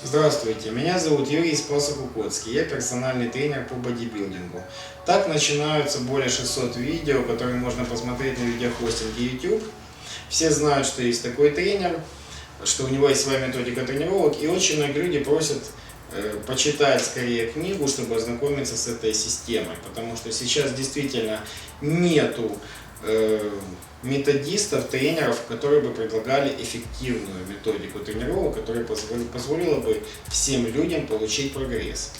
Здравствуйте, меня зовут Юрий Спасов-Кукоцкий, я персональный тренер по бодибилдингу. Так начинаются более 600 видео, которые можно посмотреть на видеохостинге YouTube. Все знают, что есть такой тренер, что у него есть своя методика тренировок, и очень многие люди просят почитать скорее книгу, чтобы ознакомиться с этой системой, потому что сейчас действительно нету методистов, тренеров, которые бы предлагали эффективную методику тренировок, которая позволила бы всем людям получить прогресс.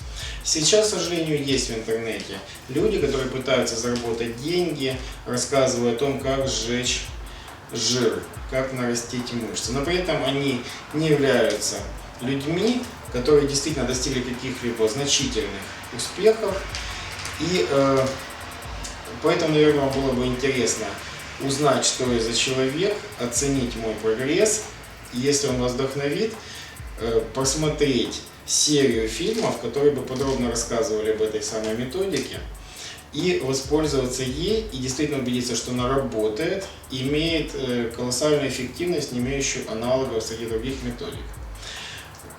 Сейчас, к сожалению, есть в интернете люди, которые пытаются заработать деньги, рассказывая о том, как сжечь жир, как нарастить мышцы, но при этом они не являются людьми, которые действительно достигли каких-либо значительных успехов, и поэтому, наверное, было бы интересно узнать, что я за человек, оценить мой прогресс, и если он вас вдохновит, посмотреть серию фильмов, которые бы подробно рассказывали об этой самой методике, и воспользоваться ей, и действительно убедиться, что она работает, имеет колоссальную эффективность, не имеющую аналогов среди других методик.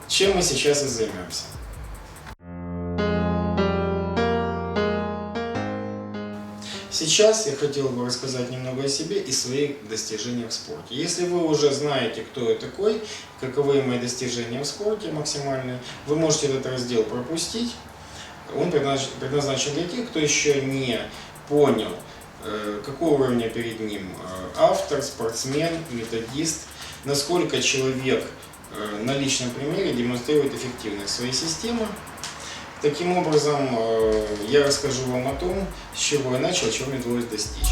Чем мы сейчас и займемся. Сейчас я хотел бы рассказать немного о себе и своих достижениях в спорте. Если вы уже знаете, кто я такой, каковы мои достижения в спорте максимальные, вы можете этот раздел пропустить. Он предназначен для тех, кто еще не понял, какого уровня перед ним автор, спортсмен, методист, насколько человек на личном примере демонстрирует эффективность своей системы. Таким образом, я расскажу вам о том, с чего я начал, чего мне удалось достичь.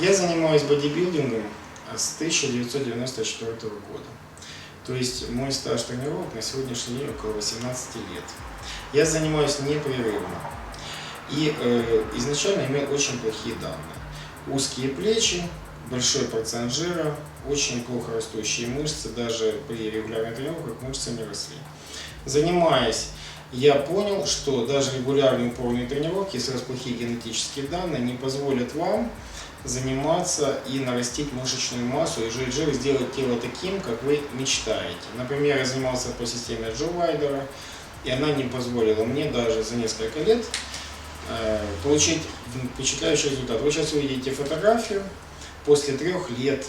Я занимаюсь бодибилдингом с 1994 года. То есть мой стаж тренировок на сегодняшний день около 18 лет. Я занимаюсь непрерывно. И изначально имел очень плохие данные. Узкие плечи, большой процент жира, очень плохо растущие мышцы, даже при регулярных тренировках мышцы не росли. Занимаясь, я понял, что даже регулярные упорные тренировки, если у вас плохие генетические данные, не позволят вам заниматься и нарастить мышечную массу и сжечь жир, сделать тело таким, как вы мечтаете. Например, я занимался по системе Джо Вайдера, и она не позволила мне даже за несколько лет получить впечатляющий результат. Вы сейчас увидите фотографию после 3 лет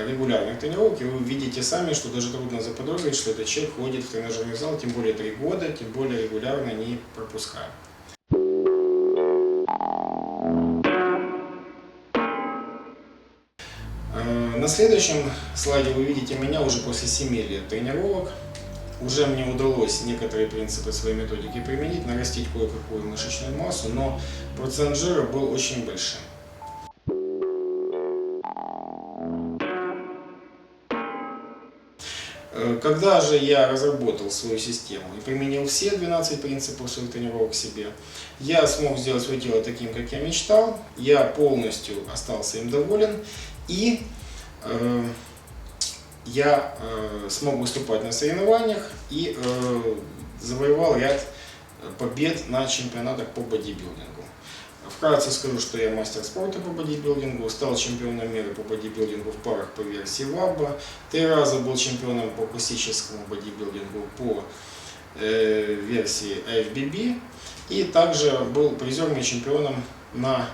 регулярных тренировок, и вы видите сами, что даже трудно заподозрить, что этот человек ходит в тренажерный зал, тем более 3 года, тем более регулярно не пропуская. На следующем слайде вы видите меня уже после 7 лет тренировок. Уже мне удалось некоторые принципы своей методики применить, нарастить кое-какую мышечную массу, но процент жира был очень большим. Когда же я разработал свою систему и применил все 12 принципов своих тренировок к себе, я смог сделать свое тело таким, как я мечтал, я полностью остался им доволен, и я смог выступать на соревнованиях и завоевал ряд побед на чемпионатах по бодибилдингу. Вкратце скажу, что я мастер спорта по бодибилдингу, стал чемпионом мира по бодибилдингу в парах по версии ВАБа, 3 раза был чемпионом по классическому бодибилдингу по версии IFBB, и также был призером и чемпионом на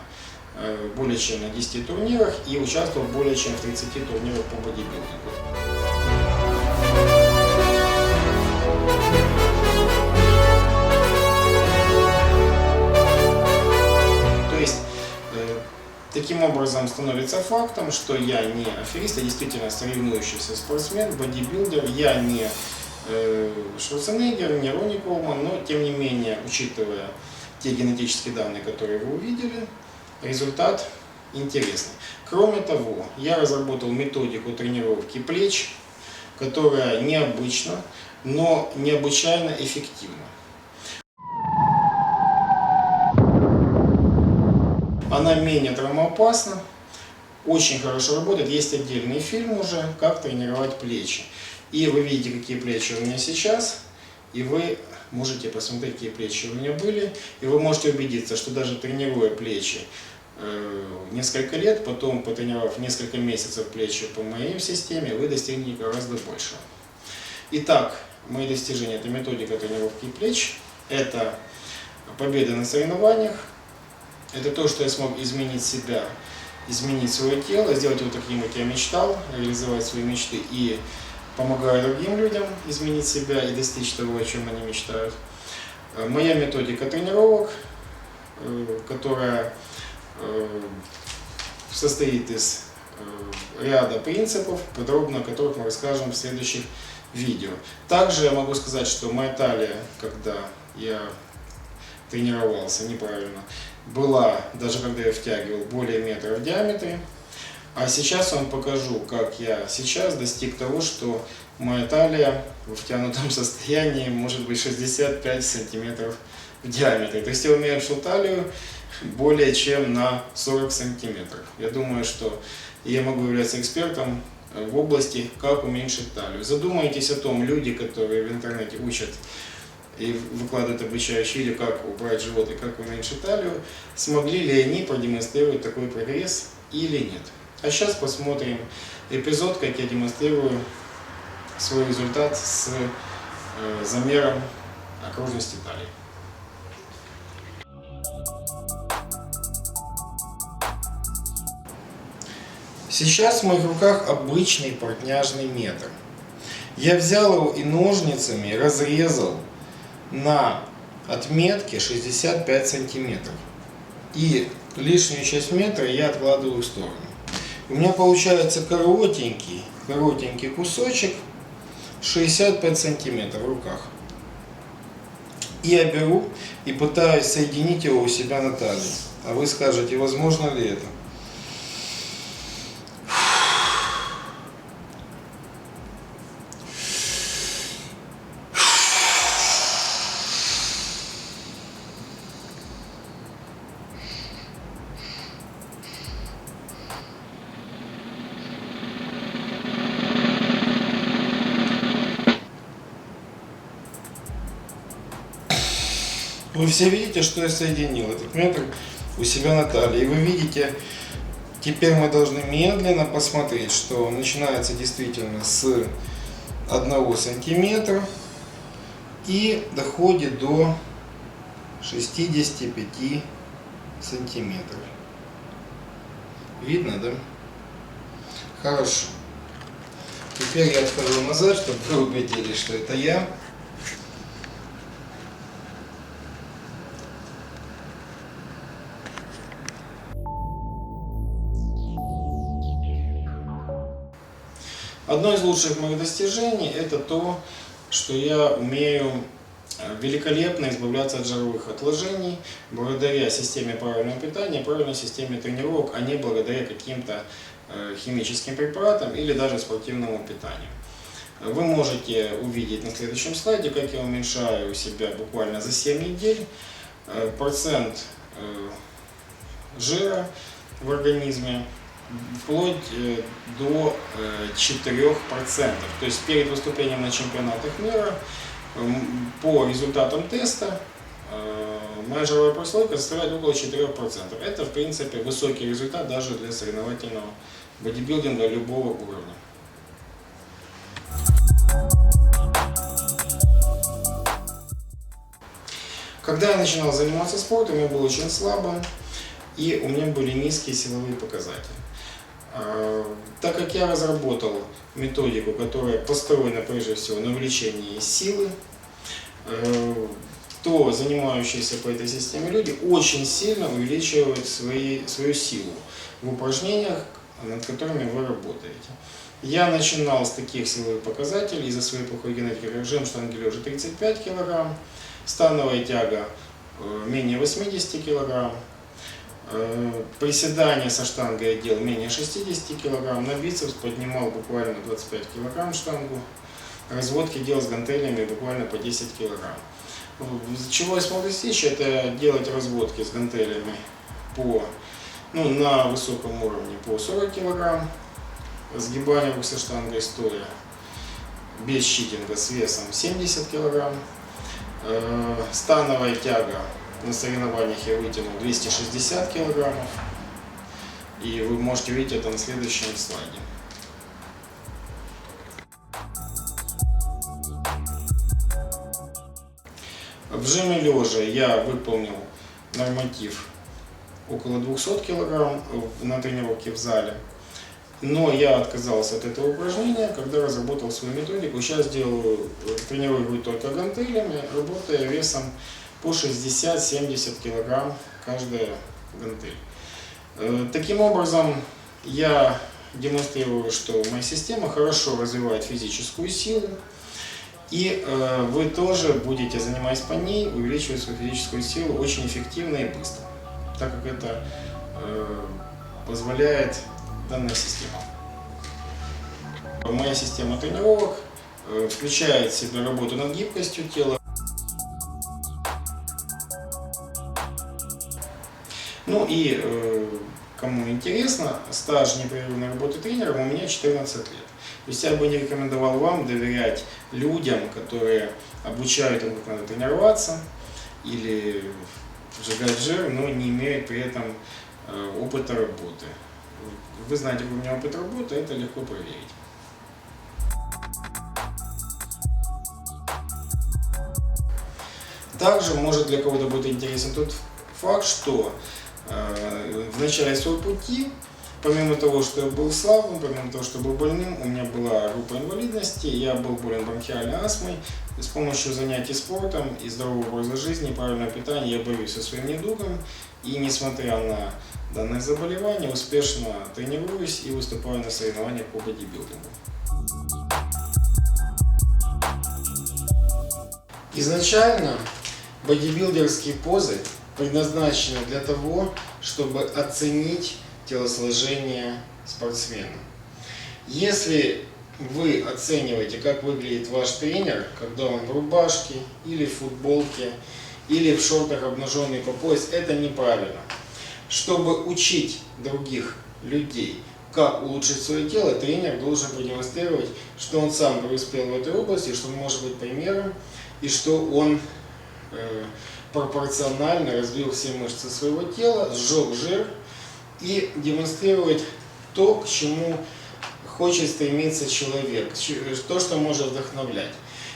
более чем на 10 турнирах и участвовал более чем в 30 турнирах по бодибилдингу. Таким образом, становится фактом, что я не аферист, а действительно соревнующийся спортсмен, бодибилдер. Я не Шварценеггер, не Ронни Колман, но тем не менее, учитывая те генетические данные, которые вы увидели, результат интересный. Кроме того, я разработал методику тренировки плеч, которая необычна, но необычайно эффективна. Она менее травмоопасна, очень хорошо работает. Есть отдельный фильм уже, как тренировать плечи. И вы видите, какие плечи у меня сейчас, и вы можете посмотреть, какие плечи у меня были, и вы можете убедиться, что даже тренируя плечи несколько лет, потом потренировав несколько месяцев плечи по моей системе, вы достигнете гораздо больше. Итак, мои достижения — это методика тренировки плеч, это победы на соревнованиях, это то, что я смог изменить себя, изменить свое тело, сделать его таким, как я мечтал, реализовать свои мечты и помогаю другим людям изменить себя и достичь того, о чем они мечтают. Моя методика тренировок, которая состоит из ряда принципов, подробно о которых мы расскажем в следующих видео. Также я могу сказать, что моя талия, когда я тренировался неправильно, была, даже когда я втягивал, более метра в диаметре. А сейчас я вам покажу, как я сейчас достиг того, что моя талия в втянутом состоянии может быть 65 сантиметров в диаметре. То есть я уменьшил талию более чем на 40 сантиметров. Я думаю, что я могу являться экспертом в области, как уменьшить талию. Задумайтесь о том, люди, которые в интернете учат и выкладывают обучающие видео, как убрать живот и как уменьшить талию, смогли ли они продемонстрировать такой прогресс или нет. А сейчас посмотрим эпизод, как я демонстрирую свой результат с замером окружности талии. Сейчас в моих руках обычный портняжный метр. Я взял его и ножницами разрезал на отметке 65 сантиметров. И лишнюю часть метра я откладываю в сторону. У меня получается коротенький кусочек 65 сантиметров в руках. И я беру и пытаюсь соединить его у себя на талии. А вы скажете, возможно ли это? Вы все видите, что я соединил этот метр у себя на талии. И вы видите, теперь мы должны медленно посмотреть, что начинается действительно с 1 сантиметра и доходит до 65 сантиметров. Видно, да? Хорошо. Теперь я отхожу назад, чтобы вы убедились, что это я. Одно из лучших моих достижений — это то, что я умею великолепно избавляться от жировых отложений благодаря системе правильного питания, правильной системе тренировок, а не благодаря каким-то химическим препаратам или даже спортивному питанию. Вы можете увидеть на следующем слайде, как я уменьшаю у себя буквально за 7 недель процент жира в организме вплоть до 4%. То есть перед выступлением на чемпионатах мира по результатам теста моя жировая прослойка составляет около 4%. Это, в принципе, высокий результат даже для соревновательного бодибилдинга любого уровня. Когда я начинал заниматься спортом, я был очень слабым, и у меня были низкие силовые показатели. Так как я разработал методику, которая построена прежде всего на увеличении силы, то занимающиеся по этой системе люди очень сильно увеличивают свою силу в упражнениях, над которыми вы работаете. Я начинал с таких силовых показателей из-за своей плохой генетики, как жим штанги лежа 35 кг, становая тяга менее 80 кг, приседания со штангой я делал менее 60 кг, на бицепс поднимал буквально 25 кг штангу, разводки делал с гантелями буквально по 10 кг. Чего я смог достичь, это делать разводки с гантелями на высоком уровне по 40 кг, сгибание рук со штангой стоя без читинга с весом 70 кг, становая тяга на соревнованиях я вытянул 260 килограммов, И вы можете увидеть это на следующем слайде. В жиме лежа я выполнил норматив около 200 кг на тренировке в зале. Но я отказался от этого упражнения, когда разработал свою методику. Сейчас тренирую только гантелями, работая весом по 60-70 кг каждая гантель. Таким образом, я демонстрирую, что моя система хорошо развивает физическую силу. И вы тоже будете, занимаясь по ней, увеличивать свою физическую силу очень эффективно и быстро, так как это позволяет данная система. Моя система тренировок включает в себя работу над гибкостью тела. Ну и кому интересно, стаж непрерывной работы тренером у меня 14 лет. То есть я бы не рекомендовал вам доверять людям, которые обучают, как надо тренироваться или сжигать жир, но не имеют при этом опыта работы. Вы знаете, какой у меня опыт работы, это легко проверить. Также может для кого-то будет интересен тот факт, что в начале своего пути, помимо того, что я был слабым, помимо того, что был больным, у меня была группа инвалидности, я был болен бронхиальной астмой. С помощью занятий спортом и здорового образа жизни, правильного питания я борюсь со своим недугом. И несмотря на данное заболевание, успешно тренируюсь и выступаю на соревнованиях по бодибилдингу. Изначально бодибилдерские позы предназначены для того, чтобы оценить телосложение спортсмена. Если вы оцениваете, как выглядит ваш тренер, когда он в рубашке или в футболке, или в шортах обнаженный по пояс, это неправильно. Чтобы учить других людей, как улучшить свое тело, тренер должен продемонстрировать, что он сам преуспел в этой области, что он может быть примером, и что он пропорционально развил все мышцы своего тела, сжег жир и демонстрирует то, к чему хочет стремиться человек, то, что может вдохновлять.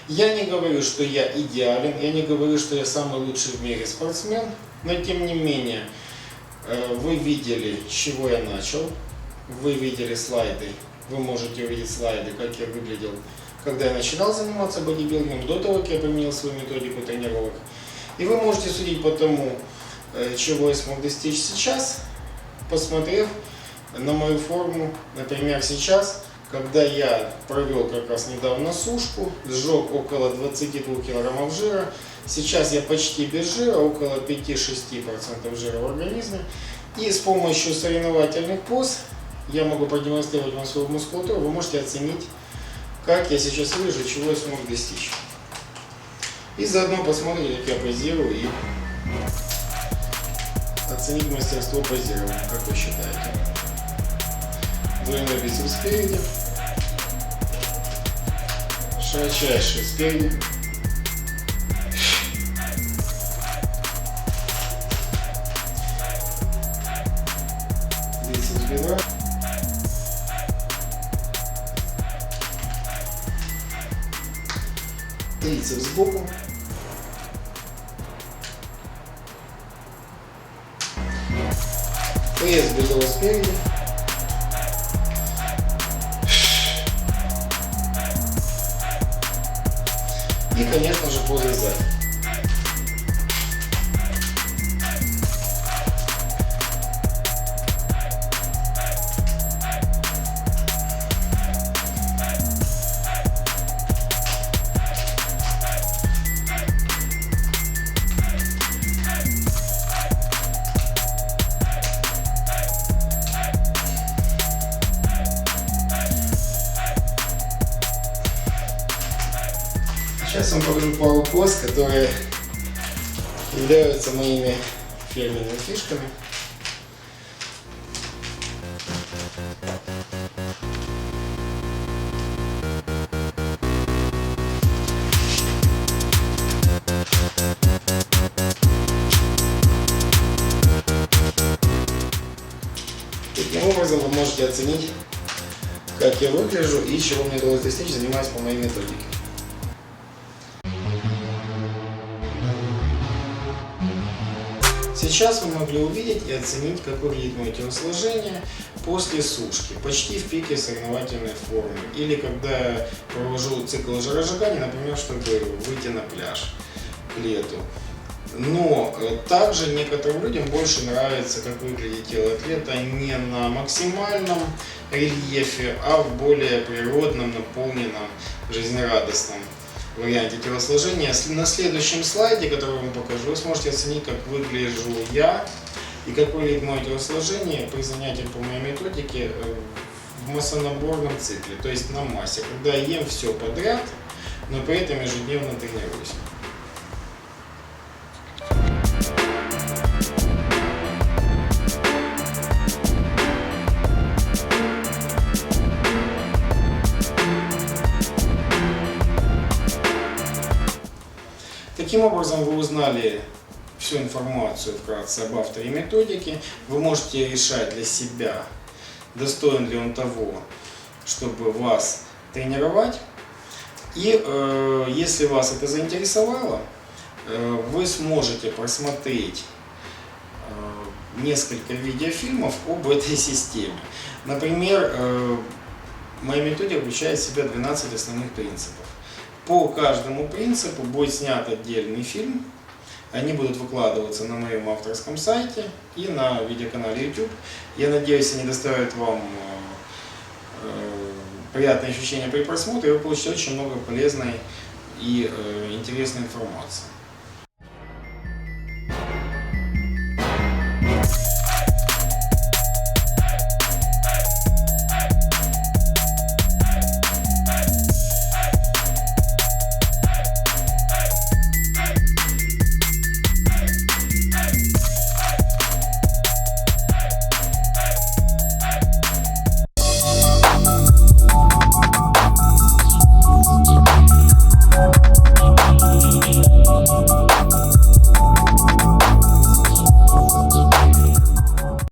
Я не говорю, что я идеален, я не говорю, что я самый лучший в мире спортсмен, но тем не менее, вы видели, с чего я начал, вы видели слайды, вы можете увидеть слайды, как я выглядел, когда я начинал заниматься бодибилдингом, до того, как я применил свою методику тренировок. И вы можете судить по тому, чего я смог достичь сейчас, посмотрев на мою форму, например, сейчас, когда я провел как раз недавно сушку, сжег около 22 килограммов жира, сейчас я почти без жира, около 5-6% жира в организме, и с помощью соревновательных поз я могу продемонстрировать вам свою мускулатуру, вы можете оценить, как я сейчас выгляжу, чего я смог достичь. И заодно посмотрите, как я позирую, и оценить мастерство позирования, как вы считаете. Двойной бицепс спереди, широчайший спереди, бицепс бедра, трицепс сбоку, пресс бедро спереди, и, конечно же, поза сзади. Сейчас вам покажу пару поз, которые являются моими фирменными фишками. Таким образом вы можете оценить, как я выгляжу и чего мне удалось достичь, занимаясь по моей методике. Сейчас вы могли увидеть и оценить, как выглядит мое телосложение после сушки, почти в пике соревновательной формы, или когда я провожу цикл жиросжигания, например, чтобы выйти на пляж к лету. Но также некоторым людям больше нравится, как выглядит тело атлета не на максимальном рельефе, а в более природном, наполненном, жизнерадостном варианте телосложения. На следующем слайде, который я вам покажу, вы сможете оценить, как выгляжу я и как выглядит мое телосложение при занятиях по моей методике в массонаборном цикле, то есть на массе, когда я ем все подряд, но при этом ежедневно тренируюсь. Таким образом, вы узнали всю информацию вкратце об авторе методики. Вы можете решать для себя, достоин ли он того, чтобы вас тренировать. И если вас это заинтересовало, вы сможете просмотреть несколько видеофильмов об этой системе. Например, моя методика включает в себя 12 основных принципов. По каждому принципу будет снят отдельный фильм. Они будут выкладываться на моем авторском сайте и на видеоканале YouTube. Я надеюсь, они доставят вам приятные ощущения при просмотре, и вы получите очень много полезной и интересной информации.